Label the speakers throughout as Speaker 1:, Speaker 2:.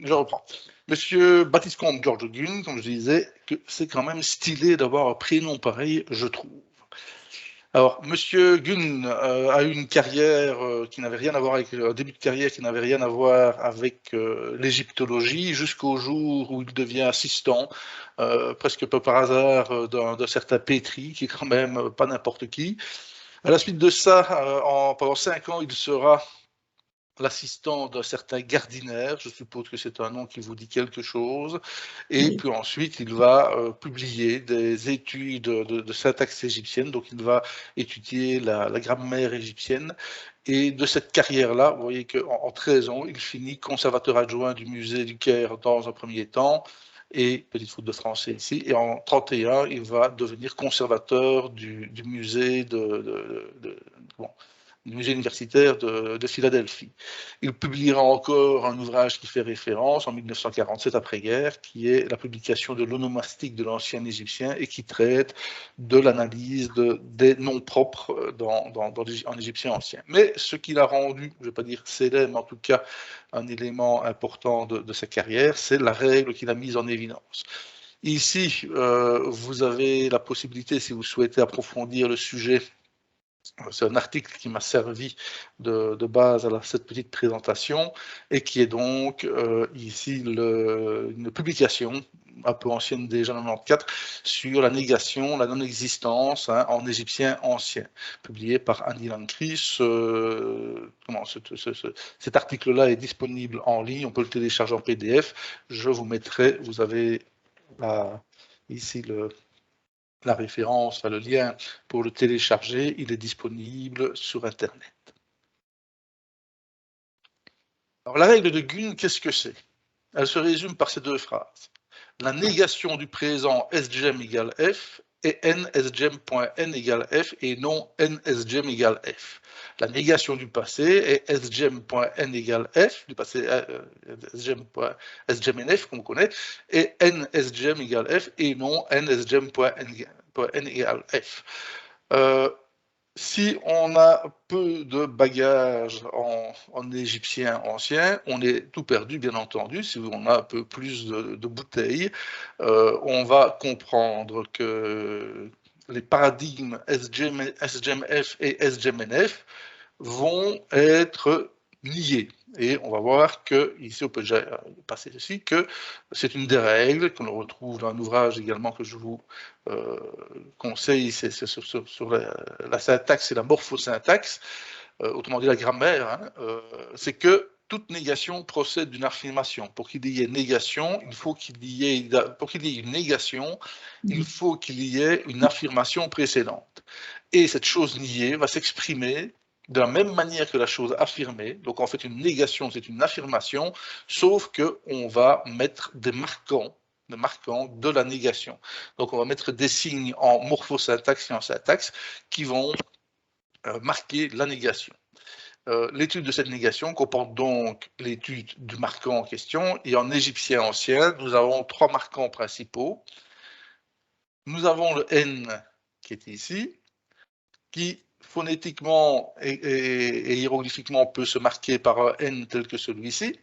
Speaker 1: je reprends. Monsieur Baptiste Comte, George Gunn, comme je disais, que c'est quand même stylé d'avoir un prénom pareil, je trouve. Alors, Monsieur Gunn a eu une carrière qui n'avait rien à voir avec un début de carrière qui n'avait rien à voir avec l'égyptologie jusqu'au jour où il devient assistant, presque peu par hasard, d'un certain Petri, qui est quand même pas n'importe qui. À la suite de ça, pendant 5 ans, il sera l'assistant d'un certain Gardiner, je suppose que c'est un nom qui vous dit quelque chose, et puis ensuite il va publier des études de syntaxe égyptienne, donc il va étudier la grammaire égyptienne, et de cette carrière-là, vous voyez qu'en 13 ans, il finit conservateur adjoint du musée du Caire dans un premier temps, et petite faute de français ici, et en 31, il va devenir conservateur du musée bon, du musée universitaire de Philadelphie. Il publiera encore un ouvrage qui fait référence en 1947 après-guerre, qui est la publication de l'onomastique de l'ancien égyptien et qui traite de l'analyse des noms propres en égyptien ancien. Mais ce qui l'a rendu, je ne vais pas dire célèbre, mais en tout cas un élément important de sa carrière, c'est la règle qu'il a mise en évidence. Ici, vous avez la possibilité, si vous souhaitez approfondir le sujet, c'est un article qui m'a servi de base à cette petite présentation et qui est donc ici une publication un peu ancienne déjà, 94, sur la négation, la non-existence en égyptien ancien, publié par Andy Lankry. Cet article-là est disponible en ligne, on peut le télécharger en PDF. Je vous mettrai, vous avez ici la référence, enfin, le lien pour le télécharger, il est disponible sur Internet. Alors, la règle de Gunn, qu'est-ce que c'est? Elle se résume par ces deux phrases. La négation du présent sgem égale f et n sgem.n égale f et non n sgem égale f. La négation du passé est sgem.n égale f, du passé sgem.sgmnf, qu'on connaît, et n sgem égale f et non n sgem.n égale f. Si on a peu de bagages en égyptien ancien, on est tout perdu, bien entendu. Si on a un peu plus de bouteilles, on va comprendre que les paradigmes SGMF et SGMNF vont être niés. Et on va voir que, ici on peut déjà passer ceci, que c'est une des règles qu'on retrouve dans un ouvrage également que je vous conseille, c'est sur la syntaxe et la morphosyntaxe, autrement dit la grammaire, c'est que toute négation procède d'une affirmation. Pour qu'il y ait négation, il faut qu'il y ait une négation, il faut qu'il y ait une affirmation précédente. Et cette chose niée va s'exprimer de la même manière que la chose affirmée. Donc en fait, une négation, c'est une affirmation, sauf qu'on va mettre des marquants de la négation. Donc on va mettre des signes en morphosyntaxe et en syntaxe qui vont marquer la négation. L'étude de cette négation comporte donc l'étude du marquant en question, et en égyptien ancien, nous avons 3 marquants principaux. Nous avons le N qui est ici, qui phonétiquement et hiéroglyphiquement peut se marquer par un N tel que celui-ci,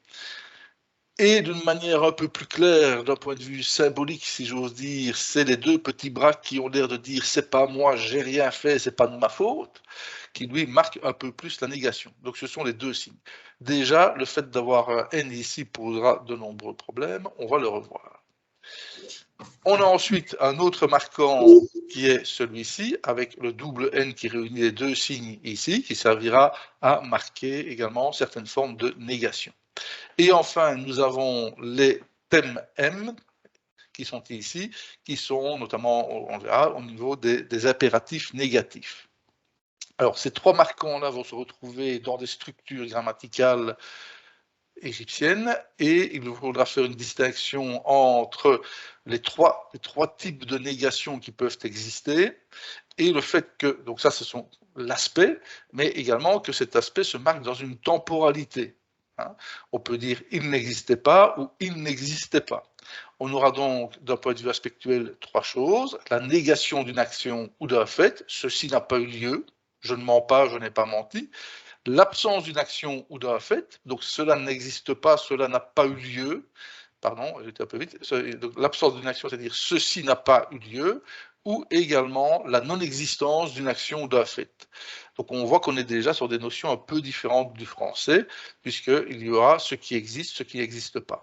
Speaker 1: et d'une manière un peu plus claire, d'un point de vue symbolique, si j'ose dire, c'est les 2 petits bras qui ont l'air de dire « c'est pas moi, j'ai rien fait, c'est pas de ma faute », qui lui marque un peu plus la négation. Donc ce sont les 2 signes. Déjà, le fait d'avoir un N ici posera de nombreux problèmes, on va le revoir. On a ensuite un autre marquant qui est celui-ci, avec le double N qui réunit les 2 signes ici, qui servira à marquer également certaines formes de négation. Et enfin, nous avons les thèmes M, qui sont ici, qui sont notamment, on verra, au niveau des impératifs négatifs. Alors, ces 3 marquants-là vont se retrouver dans des structures grammaticales égyptienne, et il faudra faire une distinction entre les trois types de négations qui peuvent exister, et le fait que, donc ça ce sont l'aspect, mais également que cet aspect se marque dans une temporalité. On peut dire il n'existait pas ou il n'existait pas. On aura donc d'un point de vue aspectuel 3 choses: la négation d'une action ou d'un fait, ceci n'a pas eu lieu, je ne mens pas, je n'ai pas menti. l'absence d'une action ou d'un fait, donc cela n'existe pas, cela n'a pas eu lieu, pardon, j'étais un peu vite, l'absence d'une action, c'est-à-dire ceci n'a pas eu lieu, ou également la non-existence d'une action ou d'un fait. Donc on voit qu'on est déjà sur des notions un peu différentes du français, puisqu'il y aura ce qui existe, ce qui n'existe pas.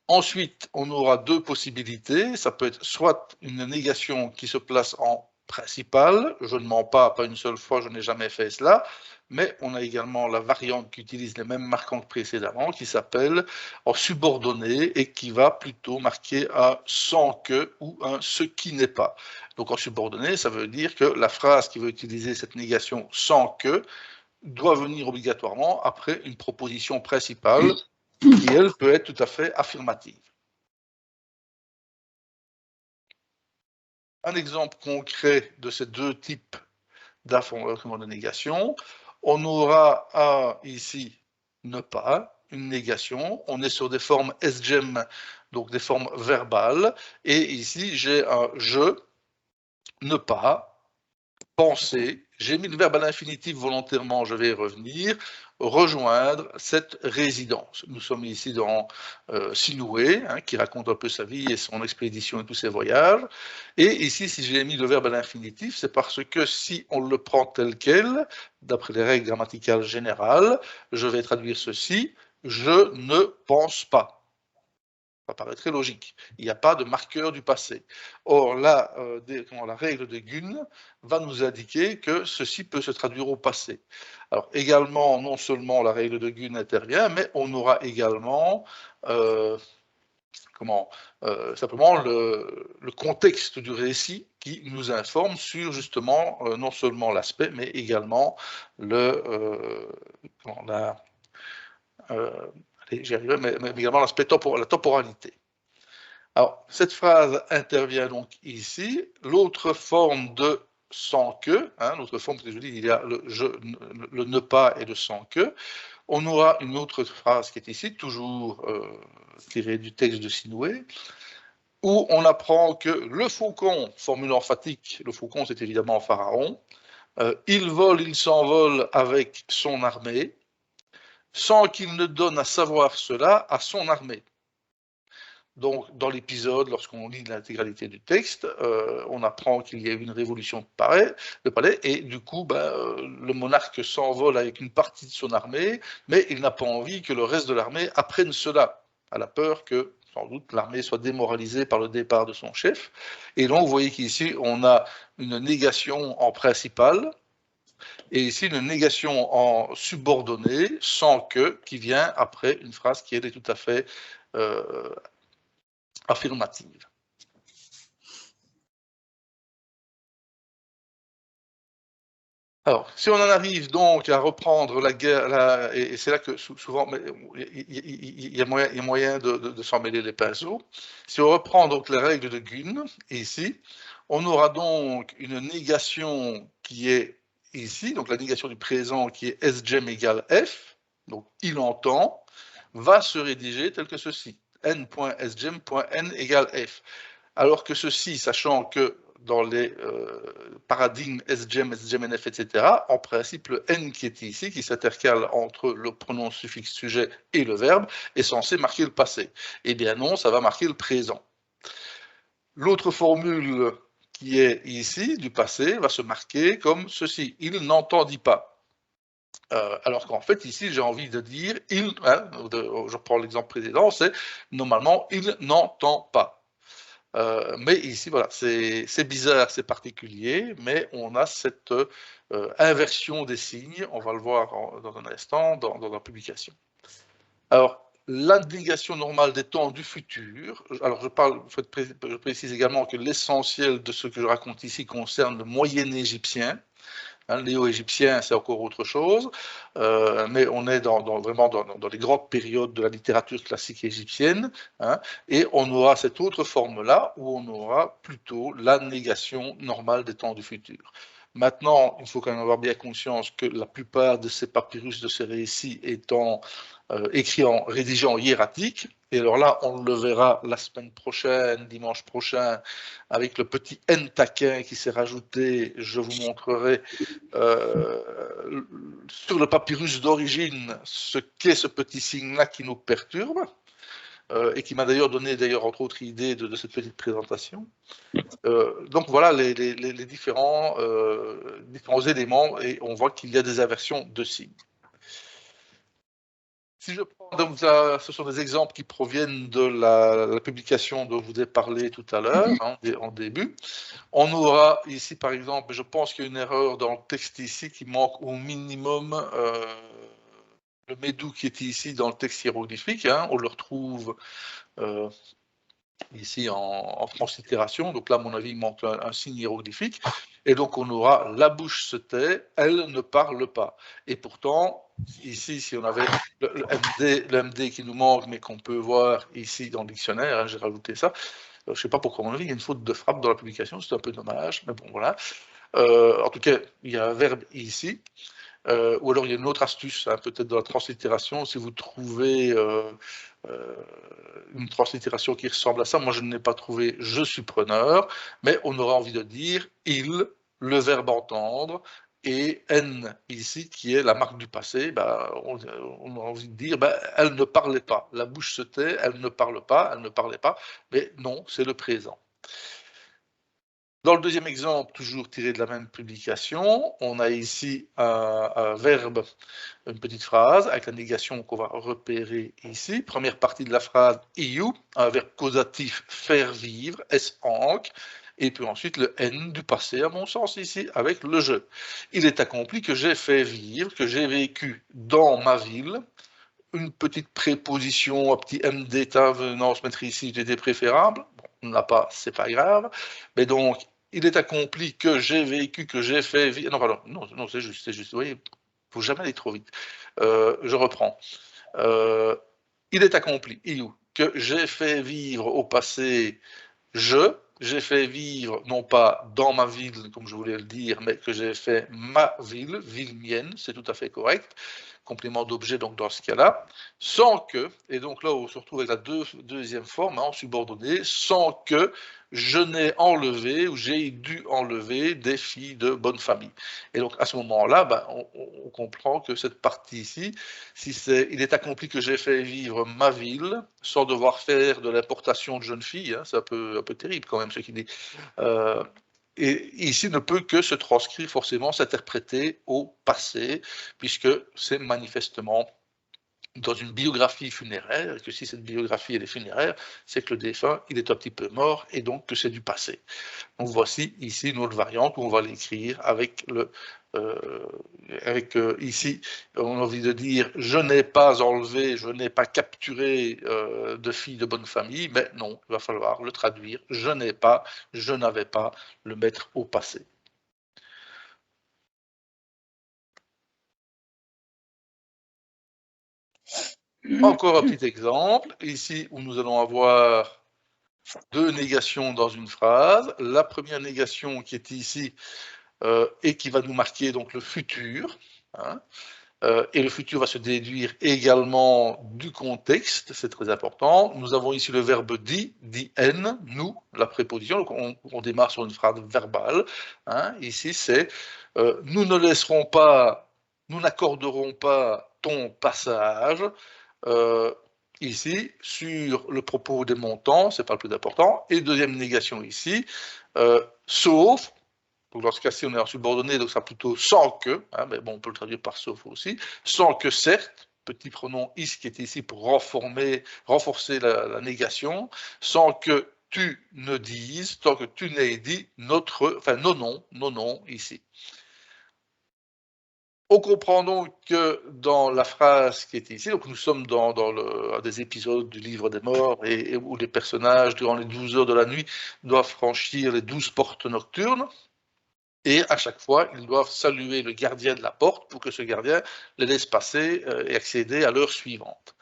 Speaker 1: Ensuite, on aura deux possibilités. Ça peut être soit une négation qui se place en principal, je ne mens pas une seule fois, je n'ai jamais fait cela, mais on a également la variante qui utilise les mêmes marquants que précédemment, qui s'appelle en subordonné et qui va plutôt marquer un sans que ou un ce qui n'est pas. Donc en subordonné, ça veut dire que la phrase qui va utiliser cette négation sans que doit venir obligatoirement après une proposition principale qui, elle, peut être tout à fait affirmative. Un exemple concret de ces deux types d'affirmation de négation, on aura ici ne pas, une négation, on est sur des formes SGEM, donc des formes verbales, et ici j'ai un je, ne pas, penser, j'ai mis le verbe à l'infinitif volontairement, je vais y revenir, rejoindre cette résidence. Nous sommes ici dans Sinoué, qui raconte un peu sa vie et son expédition et tous ses voyages. Et ici, si j'ai mis le verbe à l'infinitif, c'est parce que si on le prend tel quel, d'après les règles grammaticales générales, je vais traduire ceci, je ne pense pas. Ça paraît très logique. Il n'y a pas de marqueur du passé. Or, là, la règle de Gunn va nous indiquer que ceci peut se traduire au passé. Alors, également, non seulement la règle de Gunn intervient, mais on aura également simplement le contexte du récit qui nous informe sur justement non seulement l'aspect, mais également j'y arriverai, mais également l'aspect la temporalité. Alors, cette phrase intervient donc ici. L'autre forme de sans que, l'autre forme, je dis, il y a le ne pas et le sans que. On aura une autre phrase qui est ici, toujours tirée du texte de Sinoué, où on apprend que le faucon, formule emphatique, le faucon c'est évidemment Pharaon, il vole, il s'envole avec son armée, sans qu'il ne donne à savoir cela à son armée. Donc, dans l'épisode, lorsqu'on lit l'intégralité du texte, on apprend qu'il y a eu une révolution de palais, et du coup, le monarque s'envole avec une partie de son armée, mais il n'a pas envie que le reste de l'armée apprenne cela, à la peur que, sans doute, l'armée soit démoralisée par le départ de son chef. Et donc, vous voyez qu'ici, on a une négation en principal, et ici, une négation en subordonné, sans que, qui vient après une phrase qui, elle, est tout à fait affirmative. Alors, si on en arrive donc à reprendre la guerre, et c'est là que souvent il y a moyen de s'en mêler les pinceaux. Si on reprend donc les règles de Gunn, ici, on aura donc une négation qui est ici, donc la négation du présent qui est SGEM égale F, donc il entend, va se rédiger tel que ceci, n.sgem.n égale F. Alors que ceci, sachant que dans les paradigmes SGEM, SGEM-NF, etc., en principe, le N qui est ici, qui s'intercale entre le pronom suffixe sujet et le verbe, est censé marquer le passé. Eh bien non, ça va marquer le présent. L'autre formule qui est ici, du passé, va se marquer comme ceci. Il n'entendit pas. Alors qu'en fait, ici, j'ai envie de dire, je reprends l'exemple précédent, c'est normalement, il n'entend pas. Mais ici, voilà, c'est bizarre, c'est particulier, mais on a cette inversion des signes, on va le voir dans un instant dans la publication. Alors, la négation normale des temps du futur, alors je précise également que l'essentiel de ce que je raconte ici concerne le moyen égyptien. Néo-égyptien, c'est encore autre chose, mais on est vraiment dans les grandes périodes de la littérature classique égyptienne, et on aura cette autre forme-là, où on aura plutôt la négation normale des temps du futur. Maintenant, il faut quand même avoir bien conscience que la plupart de ces papyrus, de ces récits étant rédigés en hiératique, Et alors là, on le verra la semaine prochaine, dimanche prochain, avec le petit N taquin qui s'est rajouté. Je vous montrerai sur le papyrus d'origine ce qu'est ce petit signe-là qui nous perturbe. Et qui m'a d'ailleurs donné, entre autres, idée de cette petite présentation. Donc voilà les différents éléments, et on voit qu'il y a des inversions de signes. Si je prends, donc ce sont des exemples qui proviennent de la publication dont je vous ai parlé tout à l'heure, en début. On aura ici, par exemple, je pense qu'il y a une erreur dans le texte ici qui manque au minimum le médou qui est ici dans le texte hiéroglyphique. On le retrouve ici en translittération. Donc là, à mon avis, il manque un signe hiéroglyphique. Et donc, on aura la bouche se tait, elle ne parle pas. Et pourtant, ici, si on avait le MD qui nous manque, mais qu'on peut voir ici dans le dictionnaire, j'ai rajouté ça. Je ne sais pas pourquoi, à mon avis, il y a une faute de frappe dans la publication, c'est un peu dommage, mais bon, voilà. En tout cas, il y a un verbe ici. Ou alors il y a une autre astuce, peut-être dans la translittération, si vous trouvez une translittération qui ressemble à ça, moi je ne l'ai pas trouvé, je suis preneur, mais on aura envie de dire il, le verbe entendre, et N ici qui est la marque du passé, on a envie de dire elle ne parlait pas, la bouche se tait, elle ne parle pas, elle ne parlait pas, mais non, c'est le présent. Dans le deuxième exemple, toujours tiré de la même publication, on a ici un verbe, une petite phrase avec la négation qu'on va repérer ici. Première partie de la phrase iu, un verbe causatif faire vivre, es-anc, et puis ensuite le N du passé, à mon sens ici, avec le je. Il est accompli que j'ai fait vivre, que j'ai vécu dans ma ville. Une petite préposition, un petit M d'état venant se mettre ici, c'était préférable. Bon, on ne l'a pas, c'est pas grave. Mais donc, il est accompli que j'ai vécu, que j'ai fait vivre. Non, pardon, non, c'est juste. Vous voyez, il ne faut jamais aller trop vite. Je reprends. Il est accompli, que j'ai fait vivre au passé, j'ai fait vivre, non pas dans ma ville, comme je voulais le dire, mais que j'ai fait ma ville, ville mienne, c'est tout à fait correct, complément d'objet donc dans ce cas-là, sans que, et donc là on se retrouve avec la deuxième forme, en subordonné, sans que je n'ai enlevé ou j'ai dû enlever des filles de bonne famille. Et donc à ce moment-là, on comprend que cette partie ici, si il est accompli que j'ai fait vivre ma ville sans devoir faire de l'importation de jeunes filles, c'est un peu terrible quand même ce qu'il dit. Et ici ne peut que se transcrire forcément, s'interpréter au passé, puisque c'est manifestement dans une biographie funéraire, et que si cette biographie elle est funéraire, c'est que le défunt il est un petit peu mort, et donc que c'est du passé. Donc voici ici une autre variante où on va l'écrire avec ici, on a envie de dire je n'ai pas enlevé, je n'ai pas capturé de filles de bonne famille, mais non, il va falloir le traduire, je n'ai pas, je n'avais pas, le mettre au passé. Encore un petit exemple, ici où nous allons avoir deux négations dans une phrase. La première négation qui est ici et qui va nous marquer donc le futur. Et le futur va se déduire également du contexte, c'est très important. Nous avons ici le verbe dit, n, nous, la préposition, donc on démarre sur une phrase verbale. Ici, c'est nous ne laisserons pas, nous n'accorderons pas ton passage. Ici, sur le propos des montants, c'est pas le plus important. Et deuxième négation ici, sauf. Donc dans ce cas-ci, on est en subordonné, donc ça sera plutôt sans que, mais bon, on peut le traduire par sauf aussi, sans que certes, petit pronom is qui est ici pour renforcer la négation, sans que tu ne dises, tant que tu n'aies dit nos noms ici. On comprend donc que dans la phrase qui est ici, donc nous sommes dans un des épisodes du livre des morts et où les personnages, durant les 12 heures de la nuit, doivent franchir les 12 portes nocturnes. Et à chaque fois, ils doivent saluer le gardien de la porte pour que ce gardien les laisse passer et accéder à l'heure suivante.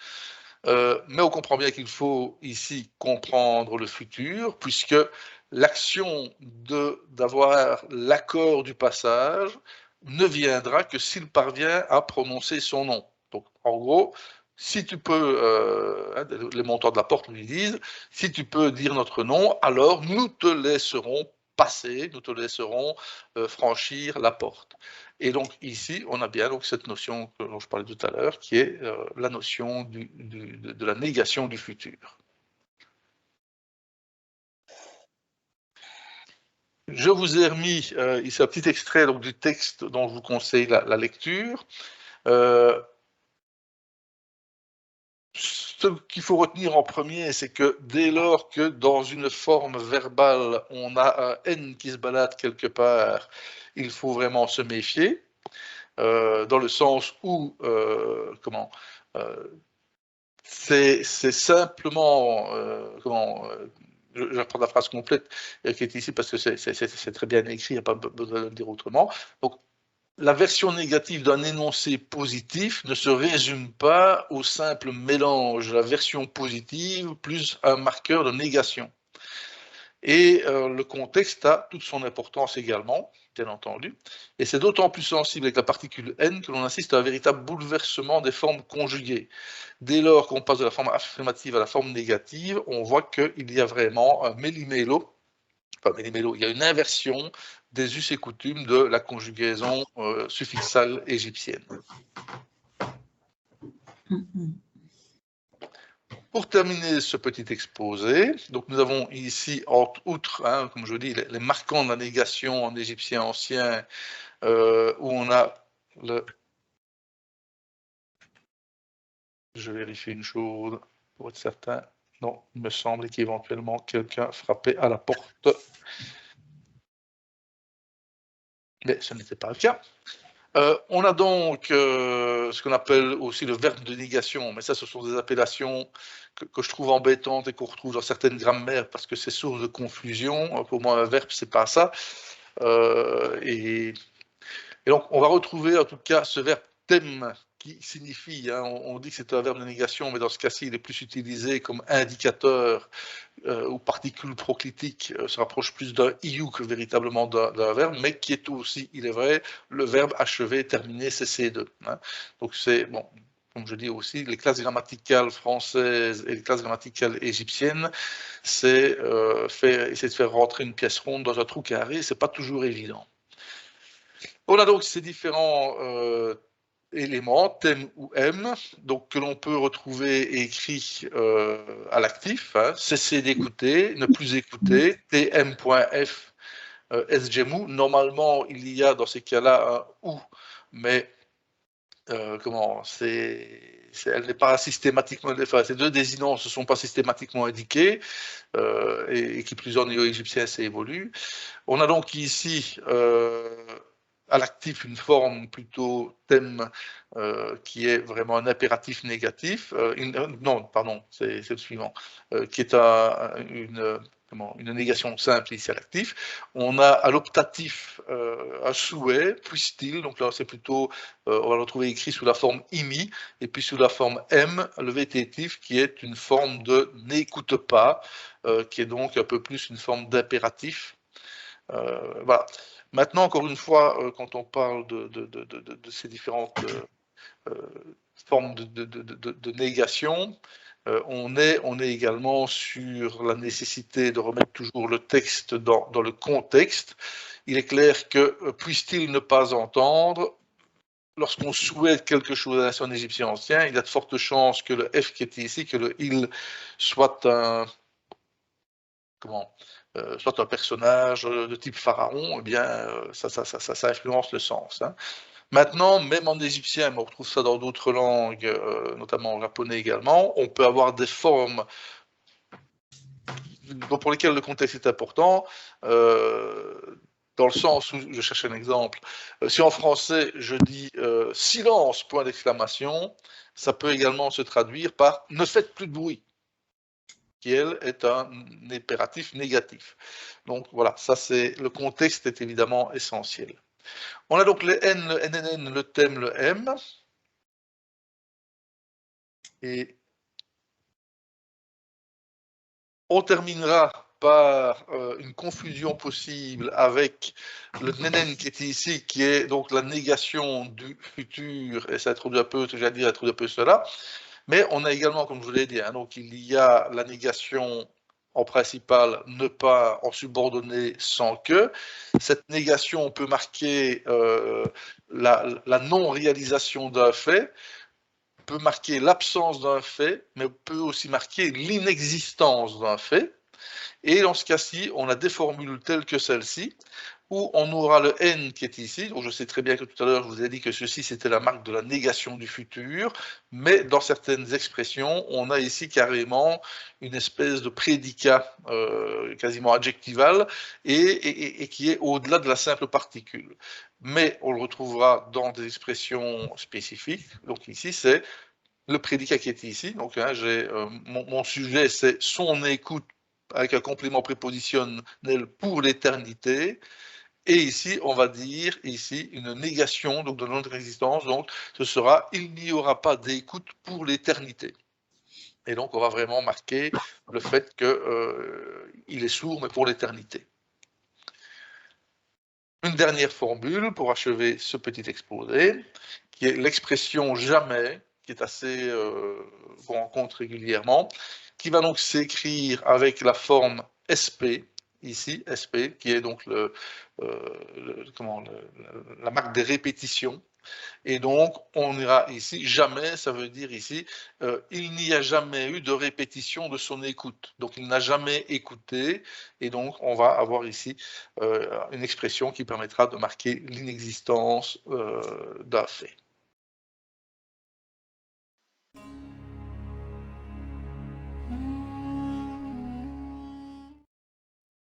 Speaker 1: Mais on comprend bien qu'il faut ici comprendre le futur, puisque l'action d'avoir l'accord du passage ne viendra que s'il parvient à prononcer son nom. Donc, en gros, si tu peux, les montants de la porte lui disent, si tu peux dire notre nom, alors nous te laisserons passer, nous te laisserons franchir la porte. Et donc ici, on a bien donc cette notion dont je parlais tout à l'heure, qui est la notion de la négation du futur. Je vous ai remis ici un petit extrait donc, du texte dont je vous conseille la lecture. Ce qu'il faut retenir en premier, c'est que dès lors que dans une forme verbale, on a un N qui se balade quelque part, il faut vraiment se méfier, dans le sens où, c'est simplement, je vais reprendre la phrase complète qui est ici parce que c'est très bien écrit, il n'y a pas besoin de le dire autrement. Donc, la version négative d'un énoncé positif ne se résume pas au simple mélange de la version positive plus un marqueur de négation. Et le contexte a toute son importance également, bien entendu, et c'est d'autant plus sensible avec la particule N que l'on assiste à un véritable bouleversement des formes conjuguées. Dès lors qu'on passe de la forme affirmative à la forme négative, on voit qu'il y a vraiment un méli-mélo, il y a une inversion des us et coutumes de la conjugaison suffixale égyptienne. Pour terminer ce petit exposé, donc nous avons ici, outre, comme je dis, les marquants de la négation en égyptien ancien, où on a le... Je vérifie une chose pour être certain. Non, il me semble qu'éventuellement quelqu'un frappait à la porte. Mais ce n'était pas le cas. On a donc ce qu'on appelle aussi le verbe de négation, mais ça, ce sont des appellations que je trouve embêtantes et qu'on retrouve dans certaines grammaires parce que c'est source de confusion. Pour moi, un verbe, c'est pas ça. Et donc, on va retrouver en tout cas ce verbe thème qui signifie, on dit que c'est un verbe de négation, mais dans ce cas-ci, il est plus utilisé comme indicateur ou particule proclitique, se rapproche plus d'un iou que véritablement d'un verbe, mais qui est aussi, il est vrai, le verbe achever, terminer, cesser de. Donc c'est, bon, comme je dis aussi, les classes grammaticales françaises et les classes grammaticales égyptiennes, c'est essayer de faire rentrer une pièce ronde dans un trou carré, c'est pas toujours évident. On a donc ces différents éléments, thème ou M, donc que l'on peut retrouver écrit à l'actif, cesser d'écouter, ne plus écouter, tm.f, sgemu. Normalement, il y a dans ces cas-là un ou, mais elle n'est pas systématiquement, enfin, ces deux désinences ne sont pas systématiquement indiquées, et qui plus en néo-égyptien, ça évolue. On a donc ici à l'actif une forme plutôt thème qui est vraiment un impératif négatif, non, pardon, c'est le suivant, qui est une négation simple ici à l'actif. On a à l'optatif un souhait, puisse-t-il, donc là c'est plutôt, on va le retrouver écrit sous la forme imi, et puis sous la forme m, le vététif qui est une forme de n'écoute pas, qui est donc un peu plus une forme d'impératif. Voilà. Maintenant, encore une fois, quand on parle de ces différentes formes de négation, on est également sur la nécessité de remettre toujours le texte dans le contexte. Il est clair que puisse-t-il ne pas entendre, lorsqu'on souhaite quelque chose à un égyptien ancien, il y a de fortes chances que le F qui est ici, que le il soit un... soit un personnage de type pharaon, eh bien, ça influence le sens. Maintenant, même en égyptien, mais on retrouve ça dans d'autres langues, notamment en japonais également, on peut avoir des formes pour lesquelles le contexte est important, dans le sens où, je cherche un exemple, si en français je dis silence, point d'exclamation, ça peut également se traduire par ne faites plus de bruit, qui, elle, est un impératif négatif. Donc voilà, ça c'est, le contexte est évidemment essentiel. On a donc le N, le NNN, le thème, le M. Et on terminera par une confusion possible avec le NNN qui est ici, qui est donc la négation du futur, et ça introduit un peu, j'allais dire, introduit un peu cela. Mais on a également, comme je vous l'ai dit, hein, donc il y a la négation en principal, ne pas, en subordonné, sans que. Cette négation peut marquer la non-réalisation d'un fait, peut marquer l'absence d'un fait, mais peut aussi marquer l'inexistence d'un fait. Et dans ce cas-ci, on a des formules telles que celle-ci, où on aura le n qui est ici. Donc je sais très bien que tout à l'heure, je vous ai dit que ceci, c'était la marque de la négation du futur, mais dans certaines expressions, on a ici carrément une espèce de prédicat quasiment adjectival et qui est au-delà de la simple particule. Mais on le retrouvera dans des expressions spécifiques. Donc ici, c'est le prédicat qui est ici. Donc hein, mon sujet, c'est son écoute avec un complément prépositionnel pour l'éternité. Et ici, on va dire ici une négation donc de notre existence. Donc, ce sera il n'y aura pas d'écoute pour l'éternité. Et donc, on va vraiment marquer le fait qu'il est sourd, mais pour l'éternité. Une dernière formule pour achever ce petit exposé, qui est l'expression jamais, qui est assez qu'on rencontre régulièrement, qui va donc s'écrire avec la forme SP, ici, SP, qui est donc la marque des répétitions. Et donc, on ira ici, jamais, ça veut dire ici, il n'y a jamais eu de répétition de son écoute. Donc, il n'a jamais écouté. Et donc, on va avoir ici une expression qui permettra de marquer l'inexistence d'un fait.